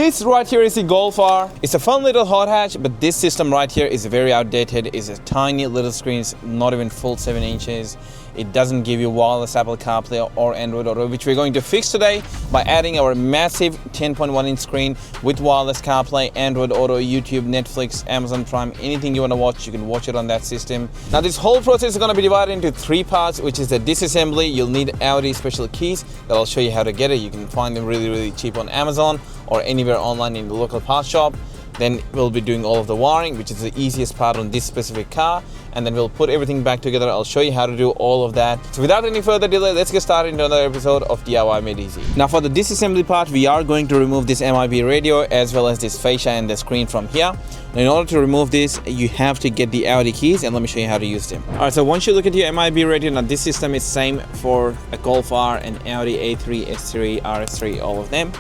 This right here is the Golf R. It's a fun little hot hatch, but this system right here is very outdated. It's a tiny little screen, not even full 7 inches. It doesn't give you wireless Apple CarPlay or Android Auto, which we're going to fix today by adding our massive 10.1 inch screen with wireless CarPlay, Android Auto, YouTube, Netflix, Amazon Prime, anything you want to watch, you can watch it on that system. Now this whole process is going to be divided into 3 parts, which is the disassembly. You'll need Audi special keys that I'll show you how to get it. You can find them really cheap on Amazon or anywhere online in the local parts shop. Then we'll be doing all of the wiring, which is the easiest part on this specific car, and then we'll put everything back together. I'll show you how to do all of that. So without any further delay, let's get started into another episode of DIY Made Easy. Now for the disassembly part, we are going to remove this MIB radio as well as this fascia and the screen from here. Now in order to remove this, you have to get the Audi keys, and let me show you how to use them. Alright, so once you look at your MIB radio, now this system is same for a Golf R and Audi A3, S3, RS3, all of them.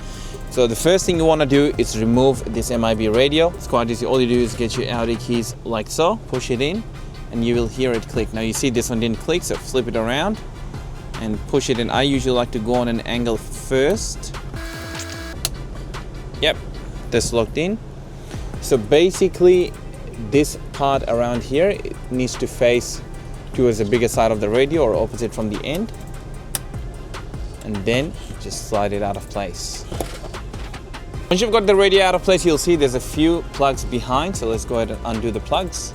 So the first thing you want to do is remove this MIB radio. It's quite easy. All you do is get your Audi keys like so, push it in, and you will hear it click. Now you see this one didn't click, so flip it around and push it in. I usually like to go on an angle first. Yep, that's locked in. So basically this part around here, it needs to face towards the bigger side of the radio or opposite from the end, and then just slide it out of place. Once you've got the radio out of place, you'll see there's a few plugs behind, so let's go ahead and undo the plugs.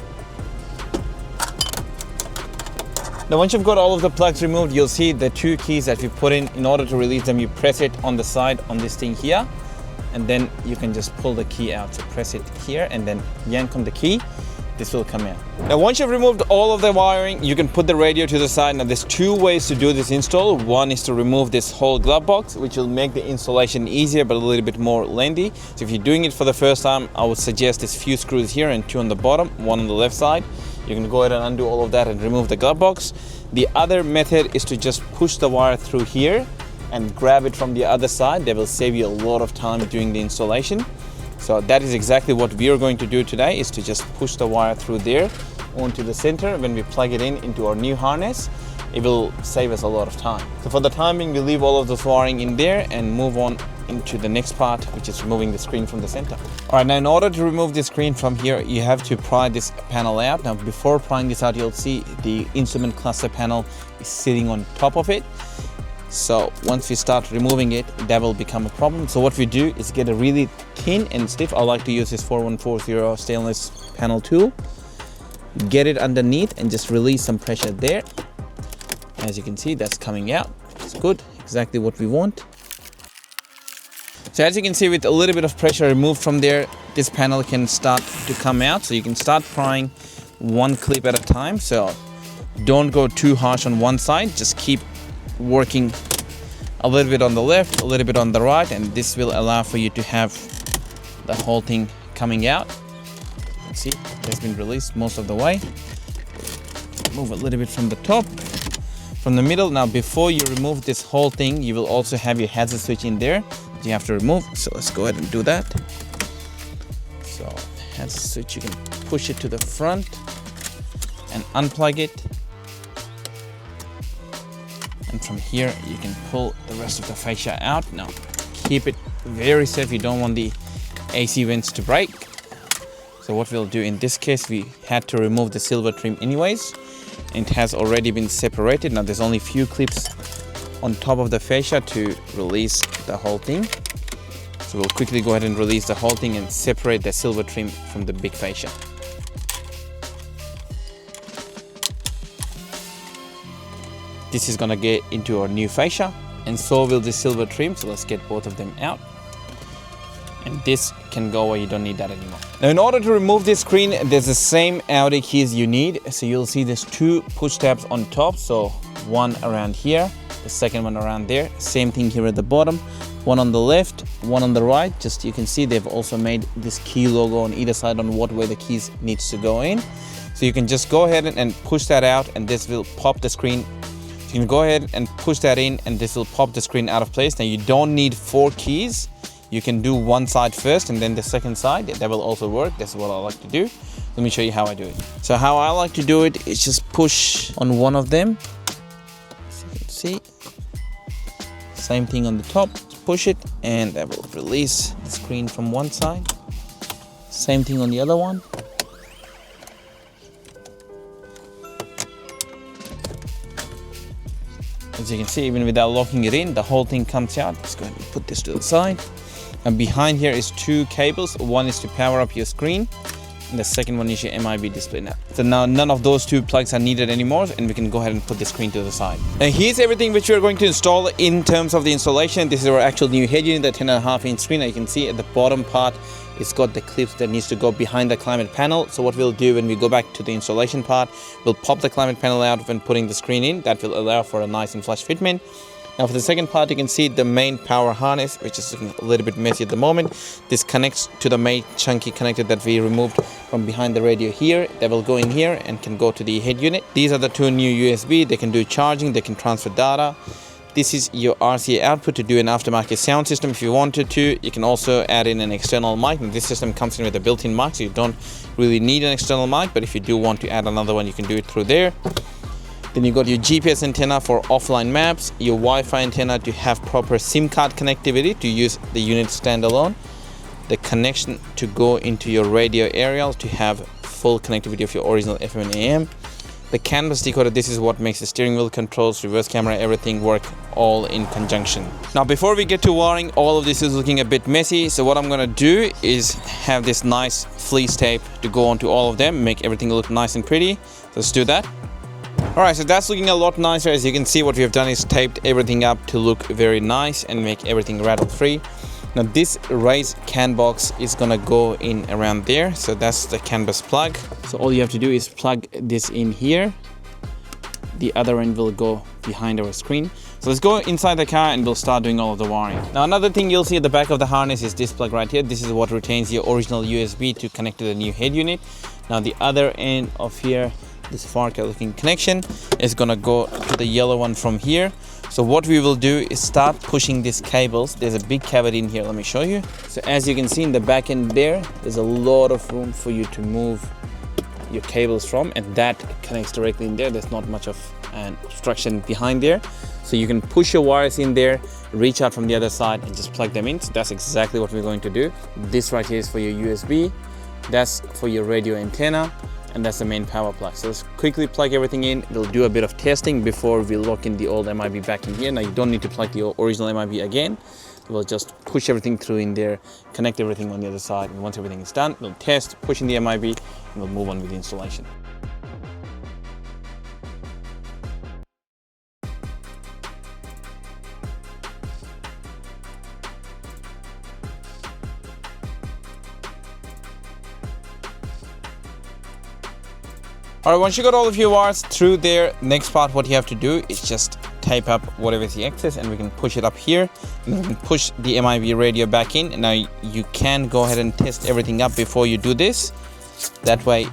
Now once you've got all of the plugs removed, you'll see the 2 keys that we put in. In order to release them, you press it on the side on this thing here, and then you can just pull the key out. So press it here and then yank on the key. This will come out. Now once you've removed all of the wiring, you can put the radio to the side. Now there's 2 ways to do this install. One is to remove this whole glove box, which will make the installation easier but a little bit more lengthy. So if you're doing it for the first time, I would suggest there's few screws here and 2 on the bottom, 1 on the left side. You can go ahead and undo all of that and remove the glove box. The other method is to just push the wire through here and grab it from the other side. That will save you a lot of time doing the installation. So that is exactly what we are going to do today, is to just push the wire through there onto the center. When we plug it in into our new harness, it will save us a lot of time. So for the time being, we'll leave all of this wiring in there and move on into the next part, which is removing the screen from the center. All right, now in order to remove the screen from here, you have to pry this panel out. Now before prying this out, you'll see the instrument cluster panel is sitting on top of it. So once we start removing it, that will become a problem. So what we do is get a really thin and stiff, I like to use this 4140 stainless panel tool, get it underneath and just release some pressure there. As you can see, that's coming out. It's good, exactly what we want. So as you can see, with a little bit of pressure removed from there, this panel can start to come out. So you can start prying 1 clip at a time. So don't go too harsh on one side, just keep working a little bit on the left, a little bit on the right, and this will allow for you to have the whole thing coming out. You can see it has been released most of the way. Move a little bit from the top, from the middle. Now before you remove this whole thing, you will also have your hazard switch in there that you have to remove. So let's go ahead and do that. So hazard switch, you can push it to the front and unplug it. And from here, you can pull the rest of the fascia out. Now, keep it very safe. You don't want the AC vents to break. So what we'll do in this case, we had to remove the silver trim anyways. It has already been separated. Now, there's only a few clips on top of the fascia to release the whole thing. So we'll quickly go ahead and release the whole thing and separate the silver trim from the big fascia. This is gonna get into our new fascia, and so will the silver trim. So let's get both of them out. And this can go away, you don't need that anymore. Now in order to remove this screen, there's the same Audi keys you need. So you'll see there's 2 push tabs on top. So one around here, the second one around there. Same thing here at the bottom. One on the left, one on the right. Just you can see they've also made this key logo on either side on what way the keys needs to go in. So you can just go ahead and push that out, and this will pop the screen. You can go ahead and push that in, and this will pop the screen out of place. Now you don't need 4 keys. You can do one side first and then the second side. That will also work. That's what I like to do. Let me show you how I do it. So how I like to do it is just push on one of them. As you can see, same thing on the top. push it and that will release the screen from one side. Same thing on the other one. As you can see, even without locking it in, the whole thing comes out. Just go ahead and put this to the side. And behind here is two cables. One is to power up your screen, and the second one is your MIB display now. So now none of those two plugs are needed anymore, and we can go ahead and put the screen to the side. And here's everything which we're going to install in terms of the installation. This is our actual new head unit, the 10.5-inch screen. Now you can see at the bottom part, it's got the clips that needs to go behind the climate panel. So what we'll do when we go back to the installation part, we'll pop the climate panel out when putting the screen in. That will allow for a nice and flush fitment. Now for the second part, you can see the main power harness, which is looking a little bit messy at the moment. This connects to the main chunky connector that we removed from behind the radio here. That will go in here and can go to the head unit. These are the two new USB. They can do charging, they can transfer data. This is your RCA output to do an aftermarket sound system if you wanted to. You can also add in an external mic. And this system comes in with a built-in mic, so you don't really need an external mic, but if you do want to add another one, you can do it through there. Then you got your GPS antenna for offline maps, your Wi-Fi antenna to have proper SIM card connectivity to use the unit standalone, the connection to go into your radio aerial to have full connectivity of your original FM and AM. The canvas decoder, this is what makes the steering wheel controls, reverse camera, everything work all in conjunction. Now before we get to wiring, all of this is looking a bit messy, so what I'm gonna do is have this nice fleece tape to go onto all of them, make everything look nice and pretty. Let's do that. Alright, so that's looking a lot nicer. As you can see, what we have done is taped everything up to look very nice and make everything rattle free. Now this raised CAN box is gonna go in around there, so that's the CAN bus plug. So all you have to do is plug this in here. The other end will go behind our screen. So let's go inside the car and we'll start doing all of the wiring. Now another thing you'll see at the back of the harness is this plug right here. This is what retains your original USB to connect to the new head unit. Now the other end of here, this Farca looking connection is gonna go to the yellow one from here. So what we will do is start pushing these cables. There's a big cavity in here, let me show you. So as you can see in the back end there's a lot of room for you to move your cables from, and that connects directly in there. There's not much of an obstruction behind there. So you can push your wires in there, reach out from the other side and just plug them in. So that's exactly what we're going to do. This right here is for your USB, that's for your radio antenna, and that's the main power plug. So let's quickly plug everything in. We'll do a bit of testing before we lock in the old MIB back in here. Now you don't need to plug the original MIB again. We'll just push everything through in there, connect everything on the other side, and once everything is done, we'll test, push in the MIB, and we'll move on with the installation. Alright, once you got all of your wires through there, next part what you have to do is just tape up whatever is the excess, and we can push it up here, and we can push the MIB radio back in. And now you can go ahead and test everything up before you do this. That way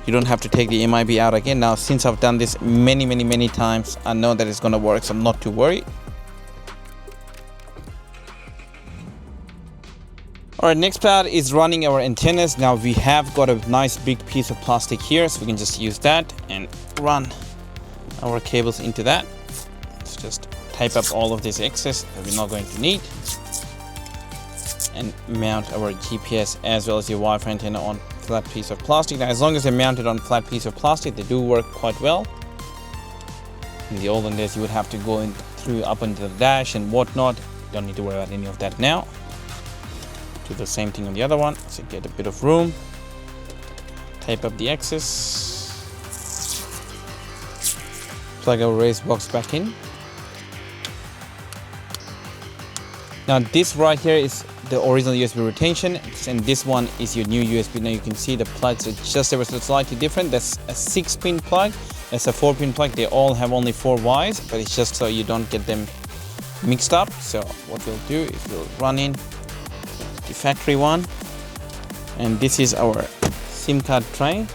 you don't have to take the MIB out again. Now since I've done this many times, I know that it's gonna work, so I'm not too worried. Alright, next part is running our antennas. Now we have got a nice big piece of plastic here, so we can just use that and run our cables into that. Let's just tape up all of this excess that we're not going to need, and mount our GPS as well as your Wi-Fi antenna on flat piece of plastic. Now as long as they're mounted on flat piece of plastic, they do work quite well. In the olden days you would have to go in through up into the dash and whatnot. You don't need to worry about any of that now. Do the same thing on the other one, so get a bit of room, tape up the excess, plug our raised box back in. Now this right here is the original USB retention, and this one is your new USB. Now you can see the plugs are just ever so slightly different. That's a 6-pin plug, that's a 4-pin plug. They all have only 4 wires, but it's just so you don't get them mixed up. So what we'll do is we'll run in the factory one, and this is our SIM card tray.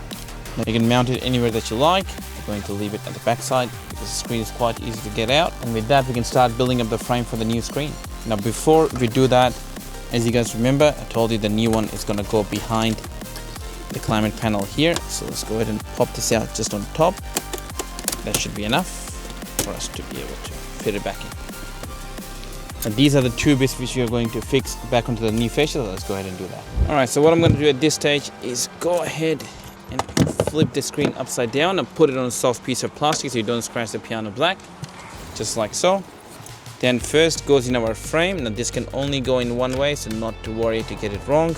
Now you can mount it anywhere that you like. I'm going to leave it at the back side because the screen is quite easy to get out, and with that we can start building up the frame for the new screen. Now before we do that, as you guys remember, I told you the new one is going to go behind the climate panel here, so let's go ahead and pop this out just on top. That should be enough for us to be able to fit it back in. And these are the two bits which you're going to fix back onto the new fascia. So let's go ahead and do that. All right, so what I'm going to do at this stage is go ahead and flip the screen upside down and put it on a soft piece of plastic so you don't scratch the piano black, just like so. Then first goes in our frame. Now this can only go in one way, so not to worry to get it wrong.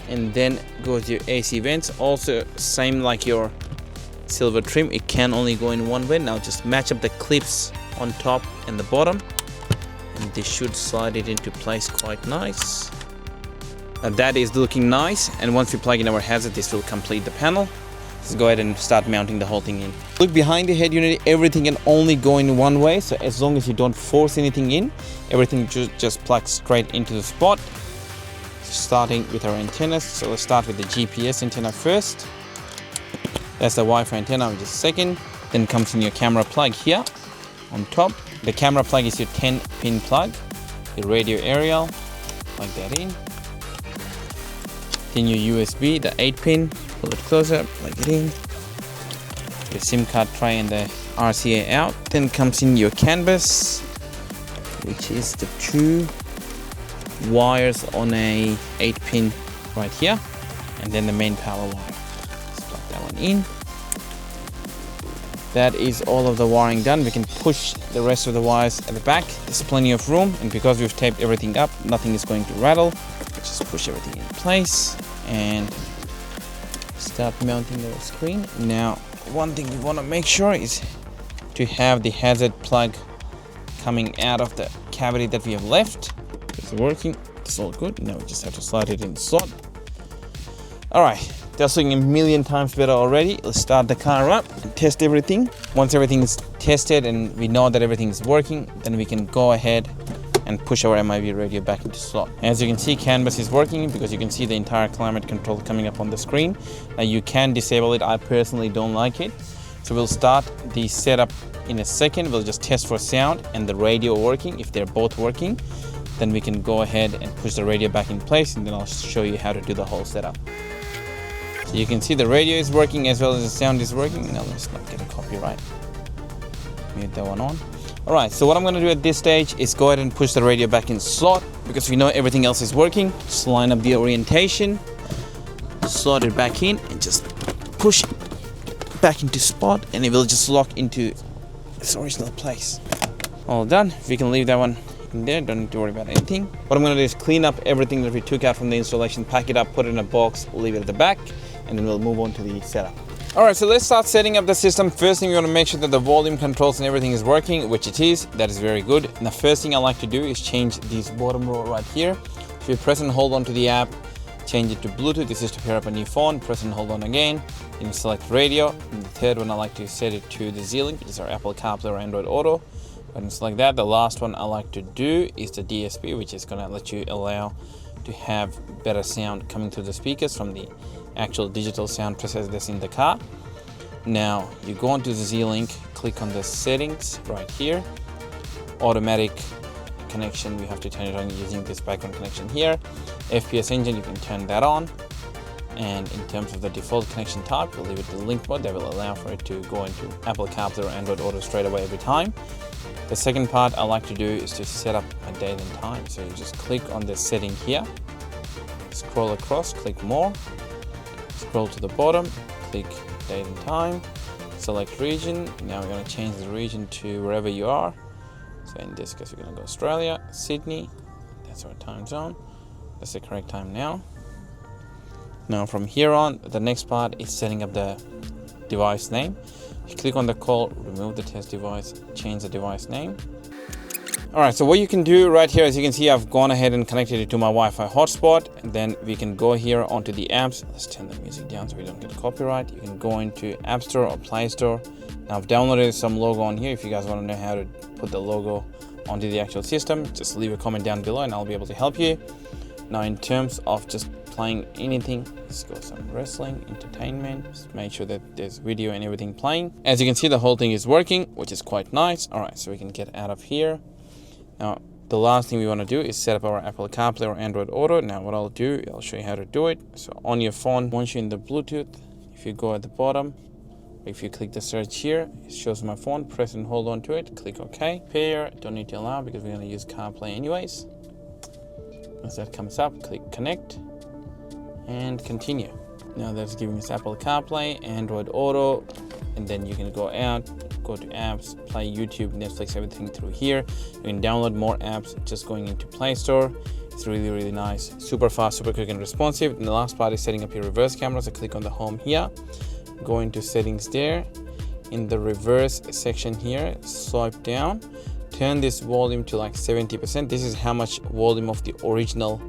And then goes your AC vents, also same like your silver trim, it can only go in one way. Now just match up the clips on top and the bottom, and this should slide it into place quite nice. Now that is looking nice, and once we plug in our hazard, this will complete the panel. Let's go ahead and start mounting the whole thing in. Look behind the head unit, everything can only go in one way, so as long as you don't force anything in, everything just plugs straight into the spot. Starting with our antennas, so let's start with the GPS antenna first. That's the Wi-Fi antenna, which is second. Then comes in your camera plug here on top. The camera plug is your 10-pin plug. The radio aerial, plug that in. Then your USB, the 8-pin, pull it closer, plug it in. Your SIM card tray and the RCA out. Then comes in your canvas, which is the two wires on a 8-pin right here, and then the main power wire. Let's plug that one in. That is all of the wiring done. We can push the rest of the wires at the back. There's plenty of room, and because we've taped everything up, nothing is going to rattle. Just push everything in place and start mounting the screen. Now, one thing we want to make sure is to have the hazard plug coming out of the cavity that we have left. It's working, it's all good. Now we just have to slide it in the slot. All right, that's looking a million times better already. Let's start the car up and test everything. Once everything is tested and we know that everything is working, then we can go ahead and push our MIV radio back into slot. As you can see, canvas is working because you can see the entire climate control coming up on the screen. Now you can disable it. I personally don't like it. So we'll start the setup in a second. We'll just test for sound and the radio working. If they're both working, then we can go ahead and push the radio back in place, and then I'll show you how to do the whole setup. So you can see the radio is working as well as the sound is working. Now let's not get a copyright. Mute that one on. All right, so what I'm gonna do at this stage is go ahead and push the radio back in slot because we know everything else is working. Just line up the orientation, slot it back in, and just push it back into spot, and it will just lock into its original place. All done. We can leave that one in there, don't need to worry about anything. What I'm going to do is clean up everything that we took out from the installation, pack it up, put it in a box, leave it at the back, and then we'll move on to the setup. Alright, so let's start setting up the system. First thing, we want to make sure that the volume controls and everything is working, which it is. That is very good. And the first thing I like to do is change this bottom row right here. If you press and hold on to the app, change it to Bluetooth. This is to pair up a new phone. Press and hold on again. Then select radio. And the third one, I like to set it to the Z-Link. This is our Apple CarPlay or Android Auto. And select that. The last one I like to do is the DSP, which is going to let you allow to have better sound coming through the speakers from the actual digital sound processor that's in the car. Now you go onto the Z-Link, click on the settings right here, automatic connection, you have to turn it on using this background connection here. FPS engine, you can turn that on. And in terms of the default connection type, we'll leave it to link mode. That will allow for it to go into Apple CarPlay or Android Auto straight away every time. The second part I like to do is to set up a date and time. So you just click on the setting here, scroll across, click more, scroll to the bottom, click date and time, select region. Now we're going to change the region to wherever you are. So in this case, we're going to go Australia, Sydney. That's our time zone. That's the correct time now. Now from here on, the next part is setting up the device name. You click on the call, remove the test device, change the device name. All right, so what you can do right here, as you can see, I've gone ahead and connected it to my Wi-Fi hotspot, and then we can go here onto the apps. Let's turn the music down so we don't get copyright. You can go into App Store or Play Store. Now I've downloaded some logo on here. If you guys want to know how to put the logo onto the actual system, just leave a comment down below and I'll be able to help you. Now in terms of just playing anything, let's go some wrestling, entertainment, just make sure that there's video and everything playing. As you can see, the whole thing is working, which is quite nice. All right, so we can get out of here. Now, the last thing we want to do is set up our Apple CarPlay or Android Auto. Now, what I'll do, I'll show you how to do it. So on your phone, once you're in the Bluetooth, if you go at the bottom, where If you click the search here, it shows my phone, press and hold on to it, click OK. Pair, don't need to allow because we're going to use CarPlay anyways. Once that comes up, click connect and continue. Now that's giving us Apple CarPlay, Android Auto, and then you can go out, go to apps, play YouTube, Netflix, everything through here. You can download more apps just going into Play Store. It's really, really nice, super fast, super quick and responsive. And the last part is setting up your reverse camera. So click on the home here, go into settings there. In the reverse section here, swipe down, turn this volume to like 70%. This is how much volume of the original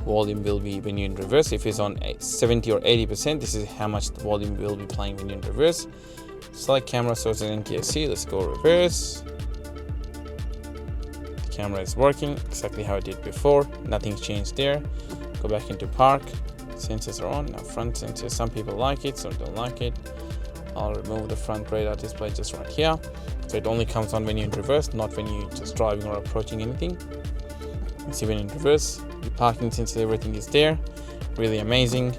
volume will be when you're in reverse. If it's on 70 or 80%, this is how much the volume will be playing when you're in reverse. Select camera source and NTSC. Let's go reverse. The camera is working exactly how it did before. Nothing's changed there. Go back into park. Sensors are on. Now front sensors. Some people like it, some don't like it. I'll remove the front radar display just right here. So it only comes on when you're in reverse, not when you're just driving or approaching anything. You see when in reverse, the parking sensor, everything is there. Really amazing.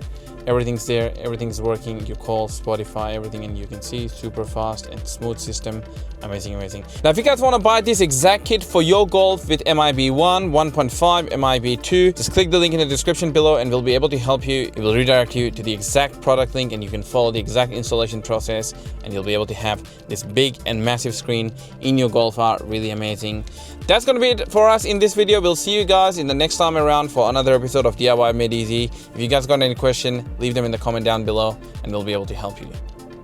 Everything's there, everything's working. You call Spotify, everything, and you can see super fast and smooth system. Amazing, amazing. Now, if you guys want to buy this exact kit for your Golf with MIB 1, 1.5, MIB 2, just click the link in the description below and we'll be able to help you. It will redirect you to the exact product link and you can follow the exact installation process and you'll be able to have this big and massive screen in your Golf R. Really amazing. That's going to be it for us in this video. We'll see you guys in the next time around for another episode of DIY Made Easy. If you guys got any question, leave them in the comment down below and we'll be able to help you.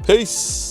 Peace.